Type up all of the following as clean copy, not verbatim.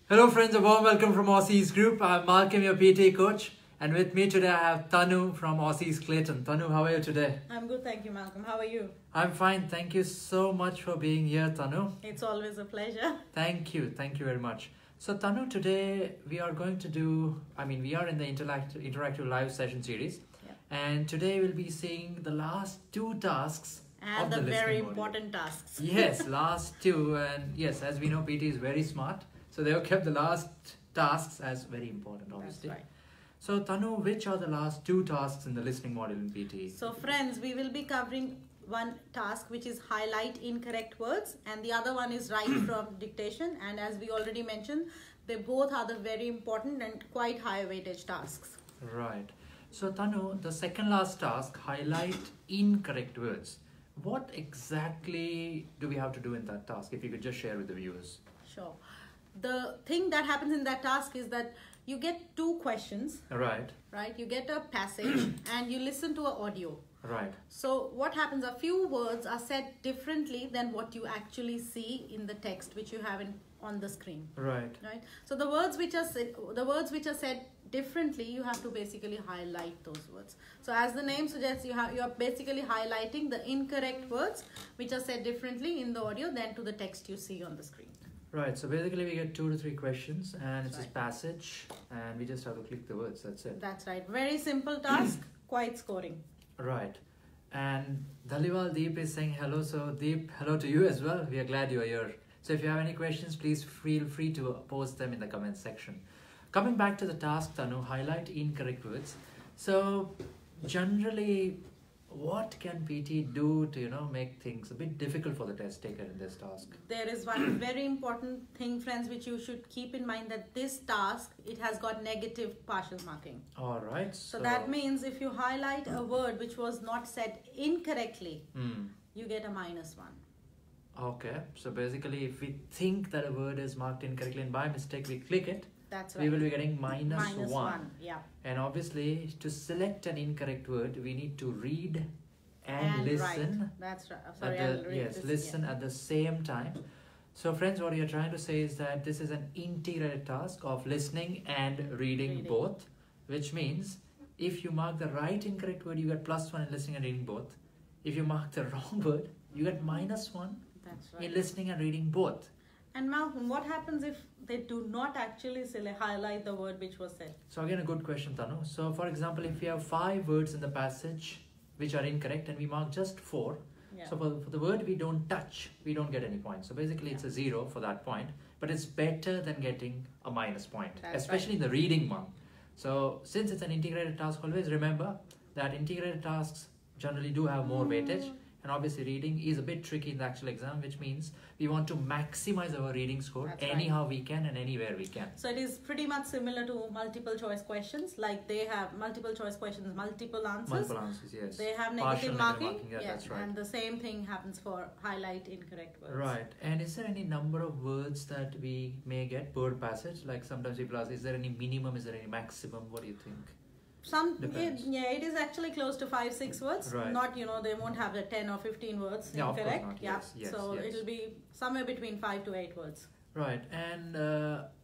Hello friends, a warm welcome from Aussie's Group. I'm Malcolm, your PTE coach, and with me today I have Tanu from Aussie's Clayton. Tanu, how are you today? I'm good, thank you, Malcolm. How are you? I'm fine. Thank you so much for being here, Tanu. It's always a pleasure. Thank you very much. So Tanu, today we are going to do, we are in the interactive live session series, and today we'll be seeing the last two tasks and of the very listening important tasks. Yes, last two, and yes, as we know, PT is very smart. So they have kept the last tasks as very important, obviously. That's right. So Tanu, which are the last two tasks in the listening module in PT? So friends, we will be covering one task which is highlight incorrect words, and the other one is write from dictation. And as we already mentioned, they both are the very important and quite high weightage tasks. Right. So Tanu, the second last task, highlight incorrect words. What exactly do we have to do in that task? If you could just share with the viewers. Sure. The thing that happens in that task is that you get two questions. Right. Right. You get a passage and you listen to an audio. Right. So what happens? A few words are said differently than what you actually see in the text which you have on the screen. Right. Right. So the words which are said differently, you have to basically highlight those words. So as the name suggests, you are basically highlighting the incorrect words which are said differently in the audio than to the text you see on the screen. Right, so basically we get 2 to 3 questions and it's Right. a passage and we just have to click the words, that's it. That's right. Very simple task, quite scoring. Right. And Dhaliwal Deep is saying hello, so Deep, hello to you as well. We are glad you are here. So if you have any questions, please feel free to post them in the comments section. Coming back to the task, Tanu, highlight incorrect words. So generally, what can PT do to make things a bit difficult for the test taker in this task? There is one very important thing, friends, which you should keep in mind, that this task, it has got negative partial marking. All right. So that means if you highlight a word which was not said incorrectly, you get a -1. Okay, so basically if we think that a word is marked incorrectly and by mistake we click it, that's right, we will be getting -1. Yeah. And obviously to select an incorrect word, we need to read and listen. Write. That's right. Sorry, listen at the same time. So friends, what you're trying to say is that this is an integrated task of listening and reading both, which means if you mark the right incorrect word, you get +1 in listening and reading both. If you mark the wrong word, you get -1 That's right. in listening and reading both. And Malcolm, what happens if they do not actually highlight the word which was said? So again, a good question, Tanu. So for example, if we have 5 words in the passage which are incorrect and we mark just 4, so for the word we don't touch, we don't get any points. So basically it's a 0 for that point, but it's better than getting a -point, especially in the reading one. So since it's an integrated task, always remember that integrated tasks generally do have more weightage. And obviously reading is a bit tricky in the actual exam, which means we want to maximize our reading score anyhow we can and anywhere we can. So it is pretty much similar to multiple choice questions. Like they have multiple choice questions, multiple answers. Multiple answers, yes. They have Partial negative marking. Yeah, that's right. And the same thing happens for highlight incorrect words. Right. And is there any number of words that we may get per passage? Like sometimes people ask, is there any minimum, is there any maximum? What do you think? It is actually close to 5-6 words. Right. Not, they won't have the 10 or 15 words incorrect. Of course not. Yeah. So it'll be somewhere between 5 to 8 words. Right. And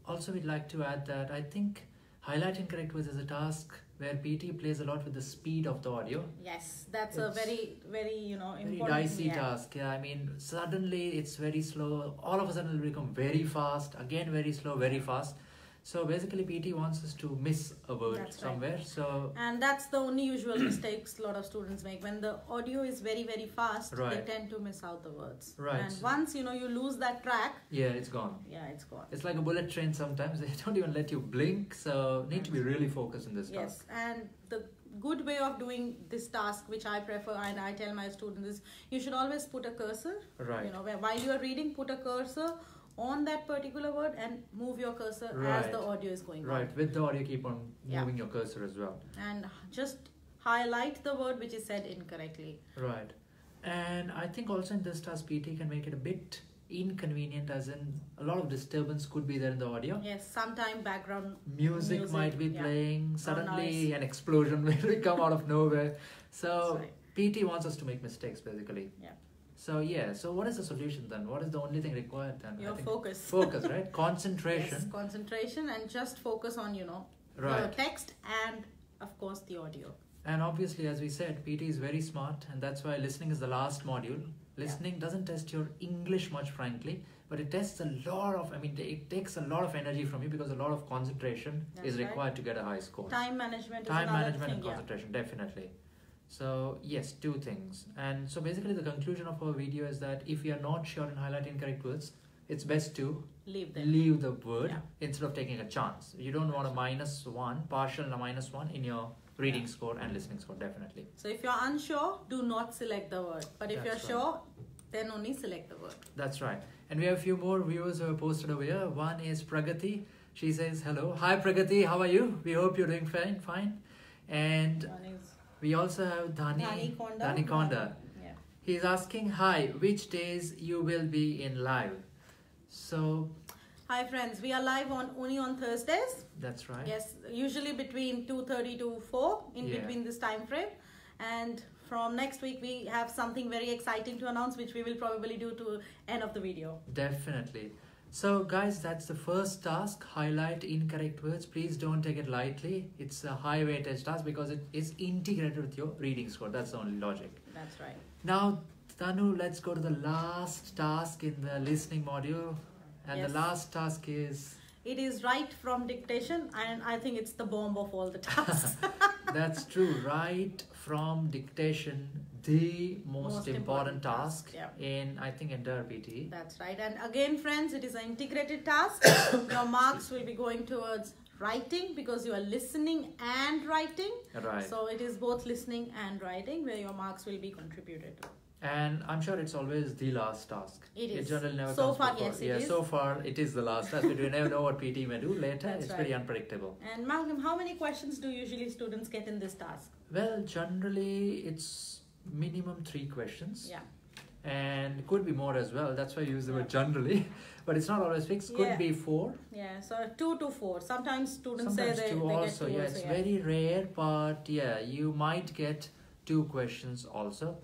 also we'd like to add that I think highlight incorrect words is a task where PT plays a lot with the speed of the audio. Yes, that's a very, very, important. Very dicey task. Yeah, suddenly it's very slow. All of a sudden it'll become very fast. Again, very slow, very fast. So basically PT wants us to miss a word somewhere. Right. So and that's the only usual mistakes a lot of students make. When the audio is very, very fast, they tend to miss out the words. Right. And once you lose that track, it's gone. Yeah, it's gone. It's like a bullet train sometimes. They don't even let you blink. So need to be really focused in this task. Yes, and the good way of doing this task, which I prefer and I tell my students, is you should always put a cursor. Right. While you are reading, put a cursor on that particular word and move your cursor as the audio is going on. Right, with the audio keep on moving your cursor as well. And just highlight the word which is said incorrectly. Right. And I think also in this task PT can make it a bit inconvenient, as in a lot of disturbance could be there in the audio. Yes, sometime background music might be playing, suddenly an explosion will come out of nowhere. So PT wants us to make mistakes basically. Yeah. So yeah, so what is the solution then? What is the only thing required then? Your focus. Focus, right? Concentration. Yes, concentration, and just focus on, right. the text and of course the audio. And obviously, as we said, PT is very smart, and that's why listening is the last module. Listening doesn't test your English much, frankly, but it tests a lot of, it takes a lot of energy from you because a lot of concentration is required to get a high score. Time management is another thing, and concentration, definitely. So yes, two things. And so basically the conclusion of our video is that if you are not sure in highlighting incorrect words, it's best to leave the word instead of taking a chance. You don't want a -1, partial -1 in your reading score and listening score, definitely. So if you're unsure, do not select the word. But if you're sure, then only select the word. That's right. And we have a few more viewers who have posted over here. One is Pragati. She says, hello. Hi Pragati, how are you? We hope you're doing fine. And we also have Dhani Konda. Yeah. He's asking, hi, which days you will be in live? So, hi friends, we are live only on Thursdays. That's right. Yes, usually between 2:30 to 4 between this time frame. And from next week we have something very exciting to announce, which we will probably do to end of the video. Definitely. So guys, that's the first task. Highlight incorrect words. Please don't take it lightly. It's a high weightage task because it is integrated with your reading score. That's the only logic. That's right. Now Tanu, let's go to the last task in the listening module. And the last task is... It is write from dictation, and I think it's the bomb of all the tasks. That's true. Write from dictation, the most important task in, I think, entire PTE. That's right. And again, friends, it is an integrated task. Your marks will be going towards writing because you are listening and writing. Right. So it is both listening and writing where your marks will be contributed to. And I'm sure it's always the last task. It is. It generally never so comes far, before. yes, it is. So far it is the last task. But you never know what PT may do later. That's it's pretty unpredictable. And Malcolm, how many questions do usually students get in this task? Well, generally it's minimum 3 questions. Yeah. And could be more as well. That's why I use the word generally. But it's not always fixed. Could be 4. Yeah, so 2 to 4. Sometimes students say they two get 2 also. Yeah, it's very rare, but you might get 2 questions also.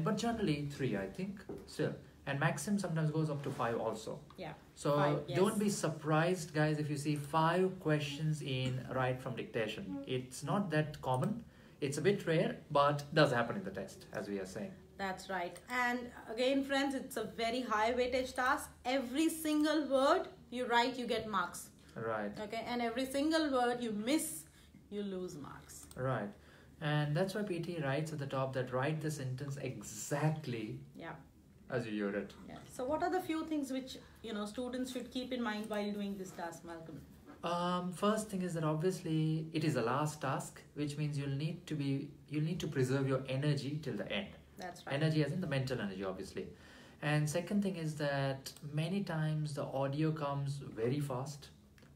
But generally 3, I think, still. And maximum sometimes goes up to 5 also. Yeah. So 5, don't be surprised, guys, if you see 5 questions in write from dictation. It's not that common. It's a bit rare, but does happen in the test, as we are saying. That's right. And again, friends, it's a very high weightage task. Every single word you write, you get marks. Right. Okay. And every single word you miss, you lose marks. Right. And that's why PT writes at the top that write the sentence exactly as you heard it. Yeah. So what are the few things which students should keep in mind while doing this task, Malcolm? First thing is that obviously it is the last task, which means you'll need to preserve your energy till the end. That's right. Energy as in the mental energy, obviously. And second thing is that many times the audio comes very fast.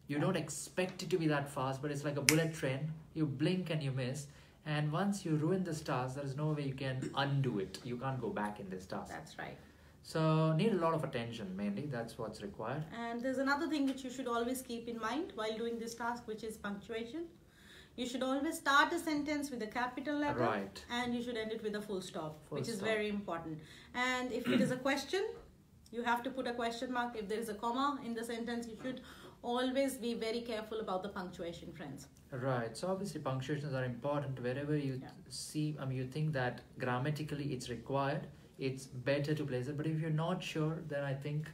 You don't expect it to be that fast, but it's like a bullet train. You blink and you miss. And once you ruin this task, there is no way you can undo it. You can't go back in this task. That's right. So need a lot of attention, mainly. That's what's required. And there's another thing which you should always keep in mind while doing this task, which is punctuation. You should always start a sentence with a capital letter. Right. And you should end it with a full stop, which is very important. And if it is a question, you have to put a question mark. If there is a comma in the sentence, you should always be very careful about the punctuation, friends. Right. So obviously punctuations are important wherever you see, you think that grammatically it's required, it's better to place it. But if you're not sure, then I think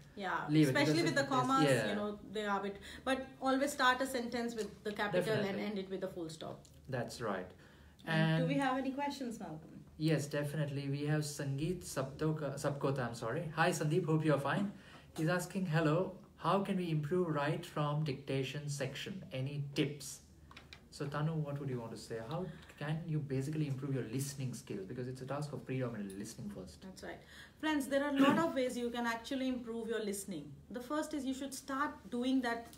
leave it. Especially with the commas, they are it. But always start a sentence with the capital and end it with a full stop. That's right. And do we have any questions, Malcolm? Yes, definitely. We have Sangeet Sapkota, I'm sorry. Hi Sandeep, hope you're fine. He's asking, hello, how can we improve write from dictation section? Any tips? So Tanu, what would you want to say? How can you basically improve your listening skills? Because it's a task of predominantly listening first. That's right. Friends, there are a lot of ways you can actually improve your listening. The first is you should start doing that,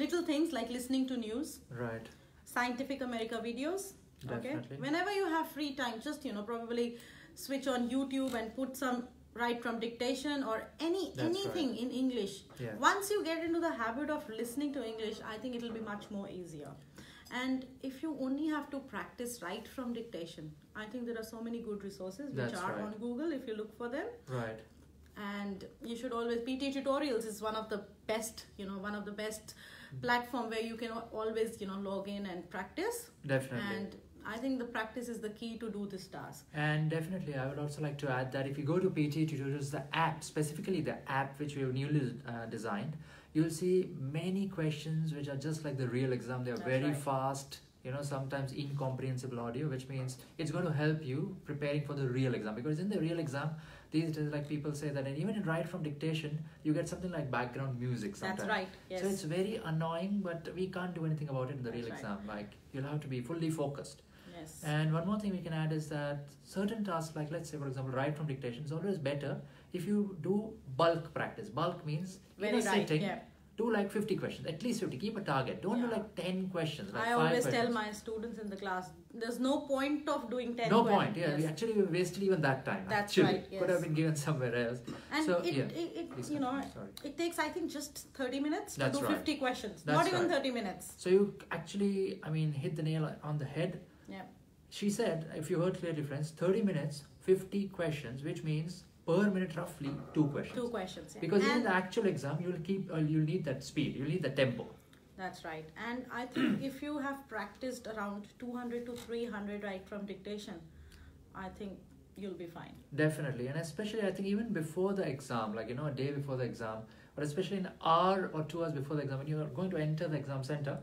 little things like listening to news. Right. Scientific America videos. Definitely. Okay. Whenever you have free time, just, probably switch on YouTube and put some write from dictation or anything in English. Yeah. Once you get into the habit of listening to English, I think it will be much more easier. And if you only have to practice right from dictation, I think there are so many good resources which That's are right. on Google if you look for them. Right. And you should always, PTE tutorials is one of the best, platform where you can always, log in and practice. Definitely. And I think the practice is the key to do this task. And definitely, I would also like to add that if you go to PTE Tutorials, the app, specifically the app which we have newly designed, you'll see many questions which are just like the real exam. They are That's very right. fast, sometimes incomprehensible audio, which means it's going to help you preparing for the real exam. Because in the real exam, these days, like people say that, and even in right from dictation, you get something like background music sometimes. That's right, yes. So it's very annoying, but we can't do anything about it in the That's real right. exam. Like, you'll have to be fully focused. Yes. And one more thing we can add is that certain tasks, like let's say for example, right from dictation, is always better if you do bulk practice. Bulk means Very in a right, sitting, yeah. do like 50 questions, at least 50. Keep a target. Don't do Yeah. like 10 questions. Like I 5 always questions. tell my students in the class, there's no point of doing 10 No questions. point. Yeah, Yes. we wasted even that time. That's actually. right, yes. Could have been given somewhere else. And So, it yeah. Please Please continue. Sorry. it takes, I think, just 30 minutes That's to do right. 50 questions. That's Not even right. 30 minutes. So you actually, hit the nail on the head. Yeah. She said, if you heard clearly, friends, 30 minutes, 50 questions, which means per minute roughly 2 questions. 2 questions. Yeah. Because in And the actual exam, you'll need that speed, you'll need the tempo. that's right. And I think if you have practiced around 200 to 300 right from dictation, I think you'll be fine. Definitely, and especially I think even before the exam, like a day before the exam, or especially an hour or 2 hours before the exam, when you are going to enter the exam center,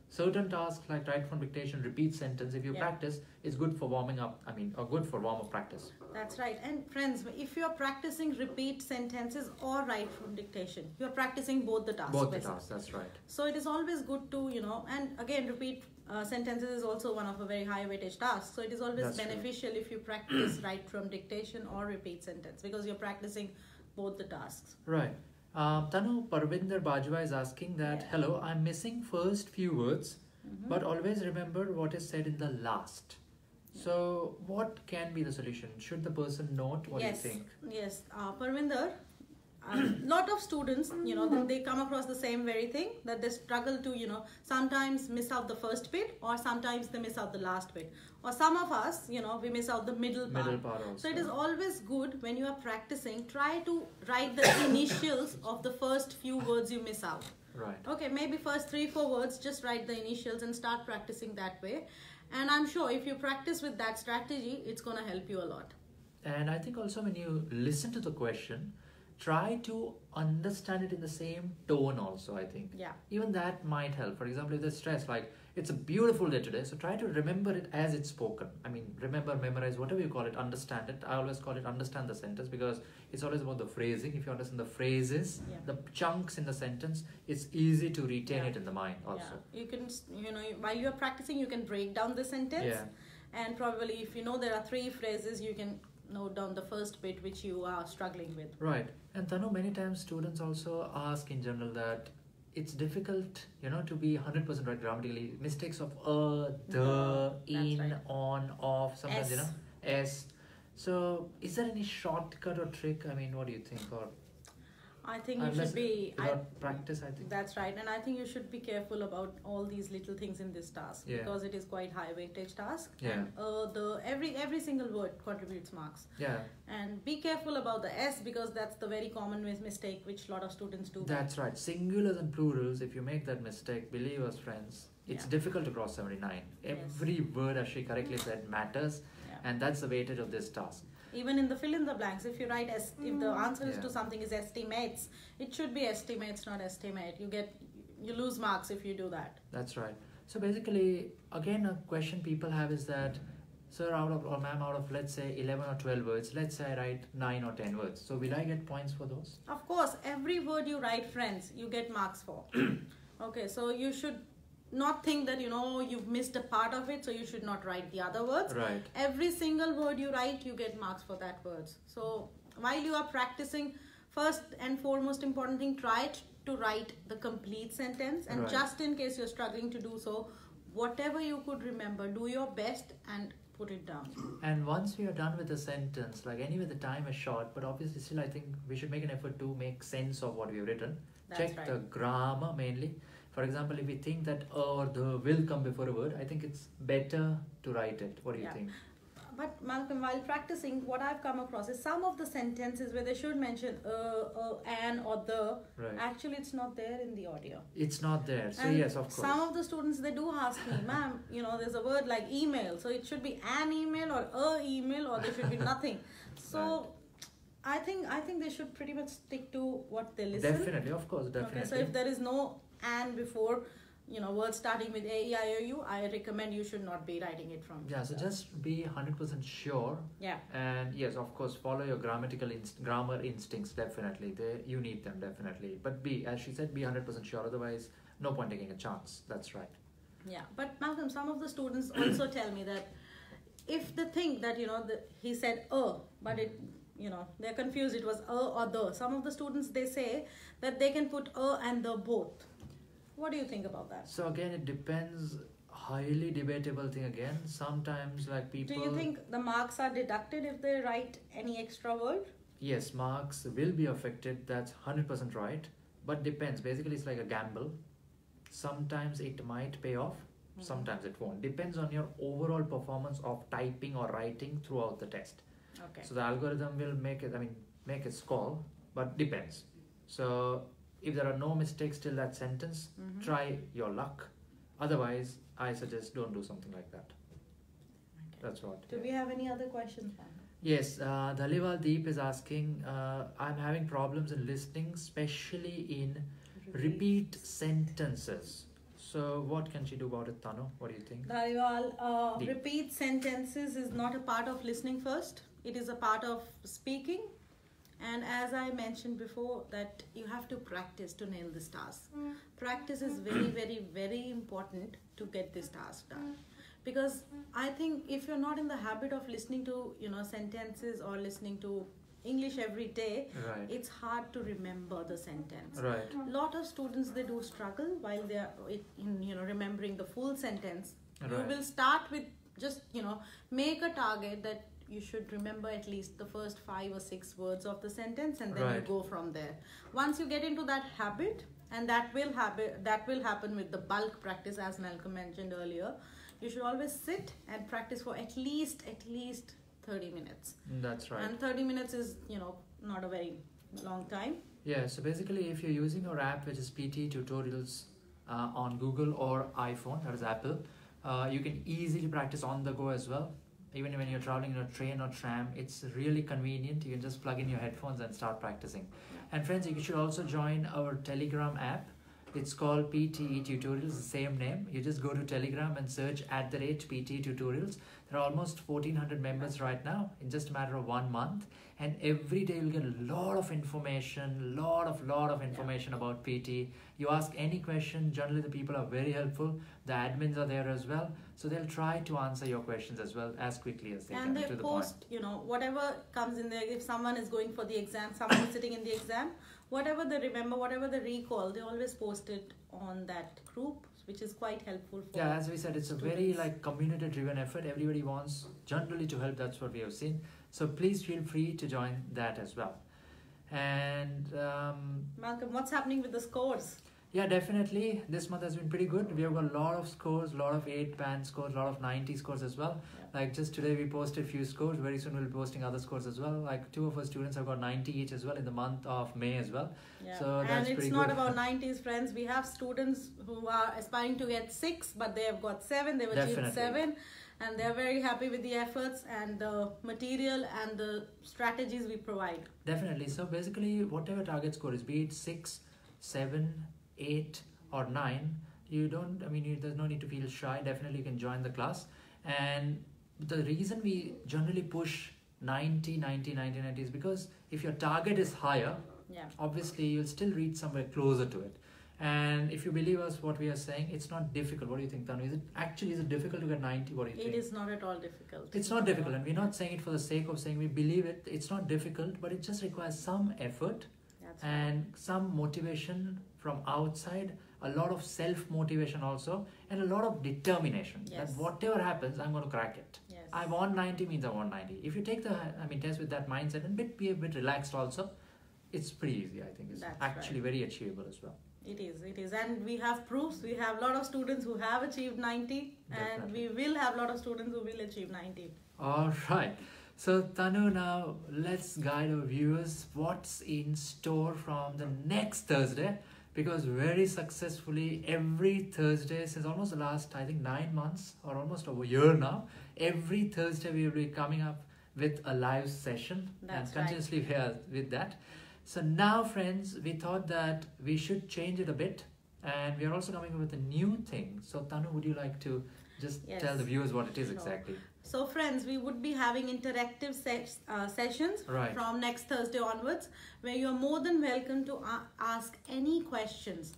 certain tasks like right from dictation, repeat sentence, if you Yeah. practice, it's good for warming up, or good for warm-up practice. That's right. And friends, if you're practicing repeat sentences or right from dictation, you're practicing both the tasks. Both the basically. tasks, that's right. So it is always good to, and again, repeat sentences is also one of a very high weightage tasks. So it is always That's beneficial if you practice right from dictation or repeat sentence because you're practicing both the tasks. Right. Tanu Parvinder Bajwa is asking that, Yeah. hello, I'm missing first few words, but always remember what is said in the last. So what can be the solution? Should the person note? What Yes. do you think? Yes, Parvinder, lot of students, they come across the same very thing that they struggle to, sometimes miss out the first bit or sometimes they miss out the last bit. Or some of us, we miss out the middle part. Middle part also. So it is always good when you are practicing, try to write the initials of the first few words you miss out. Right. Okay, maybe first 3-4 words, just write the initials and start practicing that way. And I'm sure if you practice with that strategy, it's going to help you a lot. And I think also when you listen to the question, try to understand it in the same tone also, I think. Yeah. Even that might help. For example, if there's stress, like it's a beautiful day today, so try to remember it as it's spoken. Remember, memorize, whatever you call it, understand it. I always call it understand the sentence because it's always about the phrasing. If you understand the phrases, Yeah. the chunks in the sentence, it's easy to retain it in the mind also. Yeah. You can, while you're practicing, you can break down the sentence. Yeah. And probably if there are 3 phrases, you can note down the first bit which you are struggling with. Right. And Tanu, many times students also ask in general that it's difficult, to be 100% right grammatically. Mistakes of the, That's in, right. on, off, sometimes, S. S. So, is there any shortcut or trick? What do you think? Or I think you unless should be... without practice, I think. That's right. And I think you should be careful about all these little things in this task Yeah. because it is quite high weightage task. Yeah. And every single word contributes marks. Yeah. And be careful about the S because that's the very common mistake which a lot of students do. That's right. Singulars and plurals, if you make that mistake, believe us, friends, it's Yeah. difficult to cross 79. Every word, as she correctly said, matters. Yeah. And that's the weightage of this task. Even in the fill in the blanks, if you write if the answer is Yeah. to something is estimates, it should be estimates, not estimate. You lose marks if you do that. That's right. So basically, again, a question people have is that, sir, or ma'am, out of let's say 11 or 12 words, let's say I write 9 or 10 words. So will I get points for those? Of course, every word you write, friends, you get marks for. Okay, so you should not think that you've missed a part of it, so you should not write the other words. Right. Every single word you write, you get marks for that words. So while you are practicing, first and foremost important thing, try to write the complete sentence, and Right. just in case you're struggling to do so, whatever you could remember, do your best and put it down. And once we are done with the sentence, like anyway, the time is short, but obviously still I think we should make an effort to make sense of what we have written. That's Check right. the grammar mainly. For example, if we think that or the will come before a word, I think it's better to write it. What do you think? But Malcolm, while practicing, what I've come across is some of the sentences where they should mention an or the, Right. actually it's not there in the audio. It's not there. So And yes, of course. some of the students, they do ask me, ma'am, there's a word like email, so it should be an email or a email, or there should be nothing. So I think they should pretty much stick to what they listen. Definitely, of course, definitely. Okay, so if there is no and before, words starting with A, E, I, O, U, I recommend you should not be writing it from. Yeah, so just be 100% sure. Yeah. And yes, of course, follow your grammar instincts, definitely. You need them, definitely. But as she said, be 100% sure. Otherwise, no point taking a chance. That's right. Yeah, but Malcolm, some of the students also tell me that if they think that, he said but it, they're confused, it was or the. Some of the students, they say that they can put and the both. What do you think about that? So again, it depends. Highly debatable thing again. Sometimes like people... Do you think the marks are deducted if they write any extra word? Yes, marks will be affected. That's 100% right. But depends. Basically, it's like a gamble. Sometimes it might pay off. Sometimes it won't. Depends on your overall performance of typing or writing throughout the test. Okay. So the algorithm will make a score, but depends. So if there are no mistakes till that sentence, try your luck. Otherwise, I suggest don't do something like that. Okay. That's what. Do we have any other questions, Malcolm? Yes, Dhaliwal Deep is asking, I'm having problems in listening, especially in repeat sentences. So what can she do about it, Tanu? What do you think? Dhaliwal, repeat sentences is not a part of listening first. It is a part of speaking. And as I mentioned before, that you have to practice to nail this task. Practice is very, very, very important to get this task done. Because I think if you're not in the habit of listening to, sentences or listening to English every day, Right. it's hard to remember the sentence. Right. A lot of students, they do struggle while they're remembering the full sentence. Right. You will start with just, make a target that you should remember at least the first 5 or 6 words of the sentence, and then you Right. go from there. Once you get into that habit, and that will happen with the bulk practice, as Malcolm mentioned earlier, you should always sit and practice for at least 30 minutes. That's right. And 30 minutes is, not a very long time. Yeah, so basically if you're using your app, which is PTE Tutorials on Google or iPhone, that is Apple, you can easily practice on the go as well. Even when you're traveling in a train or tram, it's really convenient. You can just plug in your headphones and start practicing. Yeah. And friends, you should also join our Telegram app. It's called PTE Tutorials, the same name. You just go to Telegram and search @PTE Tutorials. There are almost 1,400 members right now in just a matter of 1 month. And every day you'll get a lot of information, lot of information about PT. You ask any question, generally the people are very helpful. The admins are there as well. So they'll try to answer your questions as well as quickly as they can. And they to the post, point. Whatever comes in there. If someone is going for the exam, someone is sitting in the exam, whatever they remember, whatever they recall, they always post it on that group, which is quite helpful for Yeah, as we said, it's students. a very community driven effort. Everybody wants generally to help. That's what we have seen. So please feel free to join that as well. And Malcolm, what's happening with the scores? yeah, definitely this month has been pretty good. We have got a lot of scores, a lot of 8 band scores, a lot of 90 scores as well. Yeah. Like just today we posted few scores. Very soon we'll be posting other scores as well. Like 2 of our students have got 90 each as well in the month of May as well. Yeah. So that's and it's pretty not good. about 90s, friends. We have students who are aspiring to get 6, but they have got 7. They've achieved Definitely. 7. And they're very happy with the efforts and the material and the strategies we provide. Definitely. So basically, whatever target score is, be it 6, 7, 8 or 9, there's no need to feel shy. Definitely you can join the class. And the reason we generally push 90 is because if your target is higher, Yeah. obviously you'll still reach somewhere closer to it. And if you believe us what we are saying, it's not difficult. What do you think, Tanu? Is it difficult to get 90? What do you think? It is not at all difficult. It's not difficult, and we're not saying it for the sake of saying we believe it. It's not difficult, but it just requires some effort That's and some motivation from outside, a lot of self-motivation also, and a lot of determination. Yes. That whatever happens, I'm going to crack it. Yes. I want 90 means I want 90. If you take the test with that mindset and be a bit relaxed also, it's pretty easy. I think it's That's actually very achievable as well. It is. And we have proofs. We have a lot of students who have achieved 90. Definitely. And we will have a lot of students who will achieve 90. All right. So Tanu, now let's guide our viewers what's in store from the next Thursday, because very successfully every Thursday since almost the last, I think, 9 months or almost a year now, every Thursday we will be coming up with a live session. That's and continuously we are with that. So now, friends, we thought that we should change it a bit, and we are also coming up with a new thing. So Tanu, would you like to just tell the viewers what it is exactly? So friends, we would be having interactive sessions from next Thursday onwards, where you are more than welcome to ask any questions.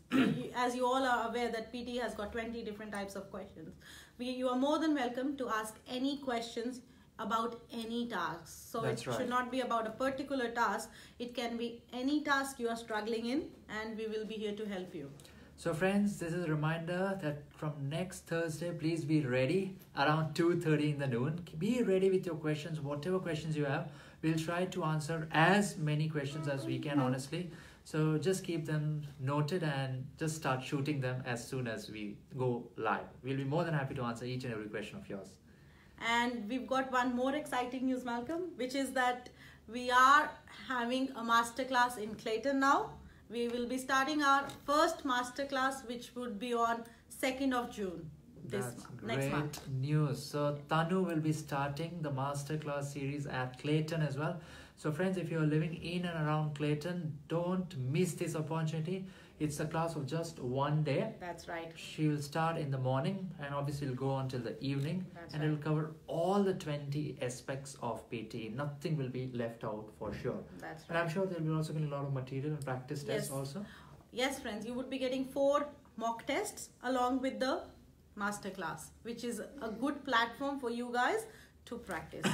As you all are aware that PTE has got 20 different types of questions. You are more than welcome to ask any questions about any task. So it should not be about a particular task. It can be any task you are struggling in, and we will be here to help you. So friends, this is a reminder that from next Thursday, please be ready around 2:30 in the noon. Be ready with your questions, whatever questions you have. We'll try to answer as many questions as we can, honestly. So just keep them noted and just start shooting them as soon as we go live. We'll be more than happy to answer each and every question of yours. And we've got one more exciting news, Malcolm, which is that we are having a masterclass in Clayton now. We will be starting our first masterclass, which would be on 2nd of June. Next month. News. So Tanu will be starting the masterclass series at Clayton as well. So friends, if you're living in and around Clayton, don't miss this opportunity. It's a class of just 1 day. That's right. She will start in the morning and obviously will go on till the evening. It will cover all the 20 aspects of PTE. Nothing will be left out for sure. That's right. And I'm sure there will be also getting a lot of material and practice tests also. Yes, friends, you would be getting 4 mock tests along with the masterclass, which is a good platform for you guys to practice.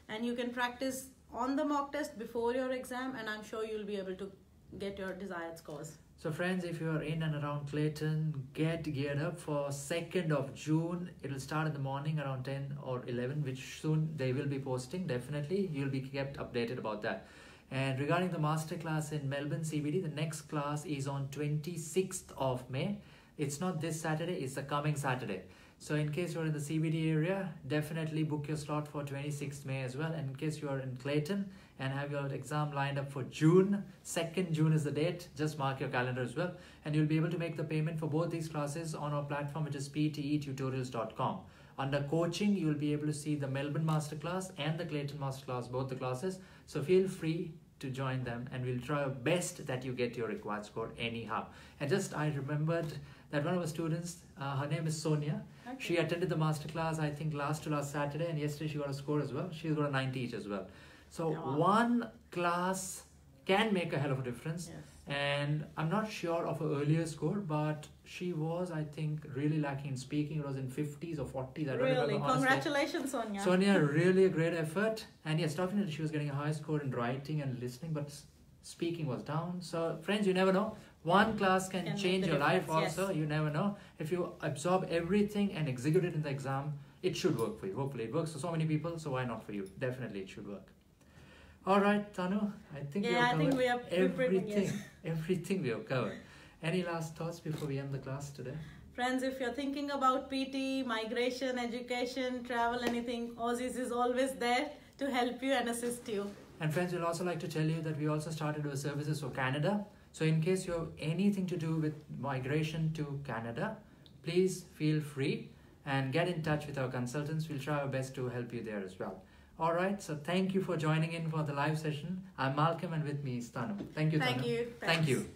And you can practice on the mock test before your exam, and I'm sure you'll be able to get your desired scores. So friends, if you are in and around Clayton, get geared up for 2nd of June. It will start in the morning around 10 or 11, which soon they will be posting. Definitely, you'll be kept updated about that. And regarding the masterclass in Melbourne CBD, the next class is on 26th of May. It's not this Saturday, it's the coming Saturday. So in case you're in the CBD area, definitely book your slot for 26th May as well. And in case you are in Clayton and have your exam lined up for June, 2nd June is the date, just mark your calendar as well. And you'll be able to make the payment for both these classes on our platform, which is ptetutorials.com. Under coaching, you'll be able to see the Melbourne Masterclass and the Clayton Masterclass, both the classes. So feel free to join them, and we'll try our best that you get your required score anyhow. And just I remembered that one of our students, her name is Sonia. Okay. She attended the masterclass, I think last Saturday, and yesterday she got a score as well. She's got a 90 each as well. So one class can make a hell of a difference. Yes. And I'm not sure of her earlier score, but she was, I think, really lacking in speaking. It was in 50s or 40s. I don't remember, honestly. Congratulations, Sonia. Sonia, really a great effort. And yes, definitely she was getting a high score in writing and listening, but speaking was down. So friends, you never know. One class can change your life also. Yes. You never know. If you absorb everything and execute it in the exam, it should work for you. Hopefully it works for so many people, so why not for you? Definitely it should work. All right, Tanu, I think we have covered everything we have covered. Any last thoughts before we end the class today? Friends, if you're thinking about PTE, migration, education, travel, anything, Aussies is always there to help you and assist you. And friends, we'd also like to tell you that we also started our services for Canada. So in case you have anything to do with migration to Canada, please feel free and get in touch with our consultants. We'll try our best to help you there as well. All right, so thank you for joining in for the live session. I'm Malcolm, and with me is Tanu. Thank you, Tanu. Thank you. Thank you.